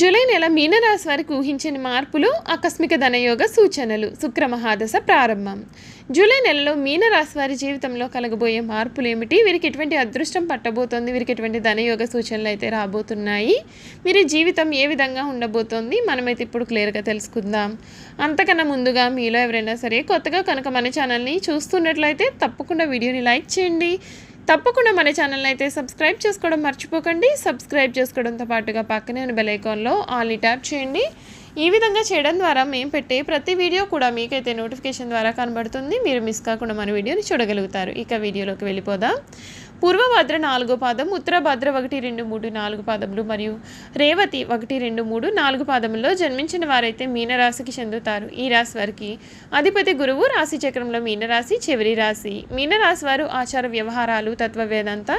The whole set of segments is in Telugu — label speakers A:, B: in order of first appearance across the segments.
A: జూలై నెల మీనరాశి వారికి ఊహించని మార్పులు, ఆకస్మిక ధనయోగ సూచనలు. శుక్రమహాదశ ప్రారంభం. జూలై నెలలో మీనరాశి వారి జీవితంలో కలగబోయే మార్పులు ఏమిటి? వీరికి ఎటువంటి అదృష్టం పట్టబోతోంది? వీరికి ఎటువంటి ధనయోగ సూచనలు అయితే రాబోతున్నాయి? వీరి జీవితం ఏ విధంగా ఉండబోతోంది? మనమైతే ఇప్పుడు క్లియర్గా తెలుసుకుందాం. అంతకన్నా ముందుగా మీలో ఎవరైనా సరే కొత్తగా కనుక మన ఛానల్ని చూస్తున్నట్లయితే తప్పకుండా వీడియోని లైక్ చేయండి. తప్పకుండా మన ఛానల్ని అయితే సబ్స్క్రైబ్ చేసుకోవడం మర్చిపోకండి. సబ్స్క్రైబ్ చేసుకోవడంతో పాటుగా పక్కనే ఉన్న బెల్ ఐకాన్లో ఆల్ని ట్యాప్ చేయండి. ఈ విధంగా చేయడం ద్వారా మేము పెట్టే ప్రతి వీడియో కూడా మీకైతే నోటిఫికేషన్ ద్వారా కనబడుతుంది. మీరు మిస్ కాకుండా మన వీడియోని చూడగలుగుతారు. ఇక వీడియోలోకి వెళ్ళిపోదాం. పూర్వభద్ర 4వ పాదం, ఉత్తరభద్ర 1, 2, 3, 4 పాదములు మరియు రేవతి 1, 2, 3, 4 పాదముల్లో జన్మించిన వారైతే మీనరాశికి చెందుతారు. ఈ రాశి వారికి అధిపతి గురువు. రాశి చక్రంలో మీనరాశి చివరి రాశి. మీనరాశి వారు ఆచార వ్యవహారాలు, తత్వ వేదాంత,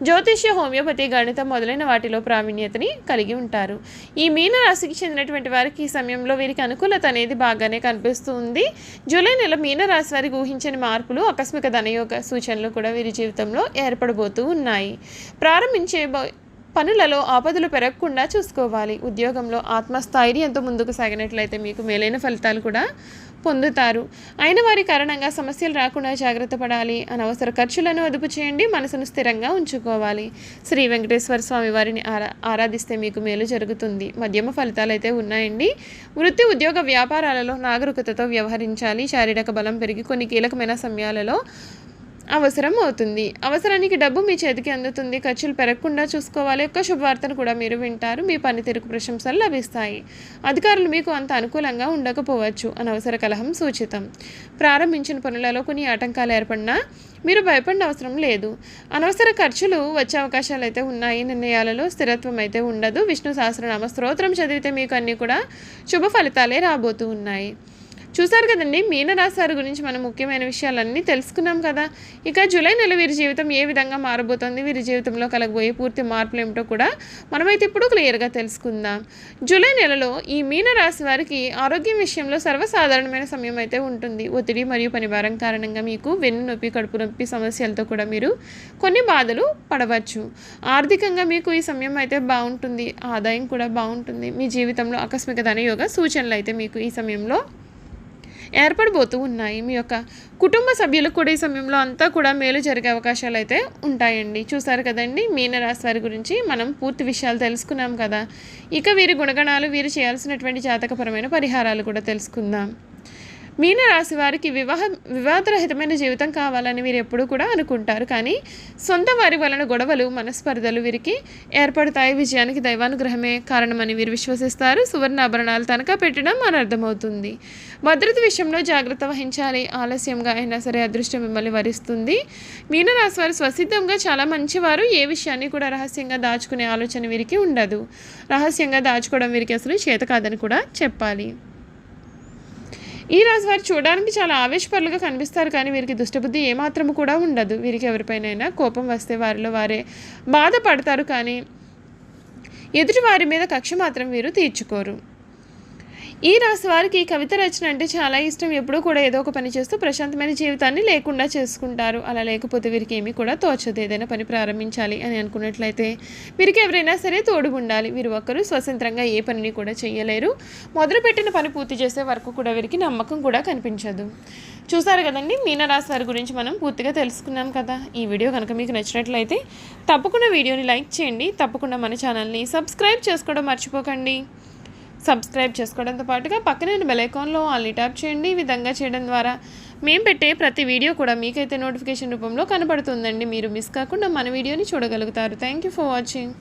A: జ్యోతిష్య, హోమియోపతి, గణితం మొదలైన వాటిలో ప్రావీణ్యతని కలిగి ఉంటారు. ఈ మీనరాశికి చెందినటువంటి వారికి ఈ సమయంలో వీరికి అనుకూలత అనేది బాగానే కనిపిస్తూ ఉంది. జూలై నెల మీనరాశి వారికి ఊహించని మార్పులు, ఆకస్మిక ధనయోగ సూచనలు కూడా వీరి జీవితంలో ఏర్పడబోతూ ఉన్నాయి. ప్రారంభించే పనులలో ఆపదలు పెరగకుండా చూసుకోవాలి. ఉద్యోగంలో ఆత్మస్థైర్యంతో ముందుకు సాగినట్లయితే మీకు మేలైన ఫలితాలు కూడా పొందుతారు. అయిన వారి కారణంగా సమస్యలు రాకుండా జాగ్రత్త పడాలి. అనవసర ఖర్చులను అదుపు చేయండి. మనసును స్థిరంగా ఉంచుకోవాలి. శ్రీ వెంకటేశ్వర స్వామి వారిని ఆరాధిస్తే మీకు మేలు జరుగుతుంది. మధ్యమ ఫలితాలు అయితే ఉన్నాయండి. వృత్తి, ఉద్యోగ, వ్యాపారాలలో నాగరికతతో వ్యవహరించాలి. శారీరక బలం పెరిగి కొన్ని కీలకమైన సమయాలలో అవసరం అవుతుంది. అవసరానికి డబ్బు మీ చేతికి అందుతుంది. ఖర్చులు పెరగకుండా చూసుకోవాలి. ఒక్క శుభవార్తను కూడా మీరు వింటారు. మీ పనితీరుకు ప్రశంసలు లభిస్తాయి. అధికారులు మీకు అంత అనుకూలంగా ఉండకపోవచ్చు. అనవసర కలహం సూచితం. ప్రారంభించిన పనులలో కొన్ని ఆటంకాలు ఏర్పడినా మీరు భయపడిన అవసరం లేదు. అనవసర ఖర్చులు వచ్చే అవకాశాలు అయితే ఉన్నాయి. నిర్ణయాలలో స్థిరత్వం అయితే ఉండదు. విష్ణు సహస్రనామ స్తోత్రం చదివితే మీకు అన్నీ కూడా శుభ ఫలితాలే రాబోతూ ఉన్నాయి. చూసారు కదండి, మీనరాశి వారి గురించి మనం ముఖ్యమైన విషయాలన్నీ తెలుసుకున్నాం కదా. ఇక జూలై నెల వీరి జీవితం ఏ విధంగా మారబోతోంది, వీరి జీవితంలో కలగబోయే పూర్తి మార్పులు ఏమిటో కూడా మనమైతే ఇప్పుడు క్లియర్గా తెలుసుకుందాం. జూలై నెలలో ఈ మీనరాశి వారికి ఆరోగ్యం విషయంలో సర్వసాధారణమైన సమయం అయితే ఉంటుంది. ఒత్తిడి మరియు పనిభారం కారణంగా మీకు వెన్ను నొప్పి, కడుపు నొప్పి సమస్యలతో కూడా మీరు కొన్ని బాధలు పడవచ్చు. ఆర్థికంగా మీకు ఈ సమయం అయితే బాగుంటుంది. ఆదాయం కూడా బాగుంటుంది. మీ జీవితంలో ఆకస్మిక ధనయోగ సూచనలు అయితే మీకు ఈ సమయంలో ఏర్పడబోతూ ఉన్నాయి. మీ యొక్క కుటుంబ సభ్యులకు కూడా ఈ సమయంలో అంతా కూడా మేలు జరిగే అవకాశాలు అయితే ఉంటాయండి. చూసారు కదండి, మీనరాశి వారి గురించి మనం పూర్తి విషయాలు తెలుసుకున్నాం కదా. ఇక వీరి గుణగణాలు, వీరు చేయాల్సినటువంటి జాతకపరమైన పరిహారాలు కూడా తెలుసుకుందాం. మీనరాశి వారికి వివాదరహితమైన జీవితం కావాలని వీరు ఎప్పుడూ కూడా అనుకుంటారు. కానీ సొంత వారి వలన గొడవలు, మనస్పర్ధలు వీరికి ఏర్పడతాయి. విజయానికి దైవానుగ్రహమే కారణమని వీరు విశ్వసిస్తారు. సువర్ణాభరణాలు తనఖా పెట్టడం అని అర్థమవుతుంది. భద్రత విషయంలో జాగ్రత్త వహించాలి. ఆలస్యంగా అయినా సరే అదృష్టం మిమ్మల్ని వరిస్తుంది. మీనరాశి వారు స్వసిద్ధంగా చాలా మంచివారు. ఏ విషయాన్ని కూడా రహస్యంగా దాచుకునే ఆలోచన వీరికి ఉండదు. రహస్యంగా దాచుకోవడం వీరికి అసలు చేత కాదని కూడా చెప్పాలి. ఈ రాశి వారు చూడడానికి చాలా ఆవేశపరులుగా కనిపిస్తారు. కానీ వీరికి దుష్టబుద్ధి ఏమాత్రము కూడా ఉండదు. వీరికి ఎవరిపైనైనా కోపం వస్తే వారిలో వారే బాధపడతారు. కానీ ఎదుటి వారి మీద కక్ష మాత్రం వీరు తీర్చుకోరు. ఈ రాశి వారికి కవిత రచన అంటే చాలా ఇష్టం. ఎప్పుడూ కూడా ఏదో ఒక పని చేస్తూ ప్రశాంతమైన జీవితాన్ని లేకుండా చేసుకుంటారు. అలా లేకపోతే వీరికి ఏమీ కూడా తోచదు. ఏదైనా పని ప్రారంభించాలి అని అనుకున్నట్లయితే వీరికి ఎవరైనా సరే తోడు ఉండాలి. వీరు ఒక్కరు స్వతంత్రంగా ఏ పనిని కూడా చేయలేరు. మొదలుపెట్టిన పని పూర్తి చేసే వరకు కూడా వీరికి నమ్మకం కూడా కనిపించదు. చూసారు కదండి, మీనరాశి వారి గురించి మనం పూర్తిగా తెలుసుకున్నాం కదా. ఈ వీడియో కనుక మీకు నచ్చినట్లయితే తప్పకుండా వీడియోని లైక్ చేయండి. తప్పకుండా మన ఛానల్ని సబ్స్క్రైబ్ చేసుకోవడం మర్చిపోకండి. సబ్స్క్రైబ్ చేసుకోవడంతో పాటుగా పక్కనే బెల్ ఐకాన్లో ఆల్ని ట్యాప్ చేయండి. ఈ విధంగా చేయడం ద్వారా మేము పెట్టే ప్రతి వీడియో కూడా మీకైతే నోటిఫికేషన్ రూపంలో కనబడుతుందండి. మీరు మిస్ కాకుండా మన వీడియోని చూడగలుగుతారు. Thank you for watching.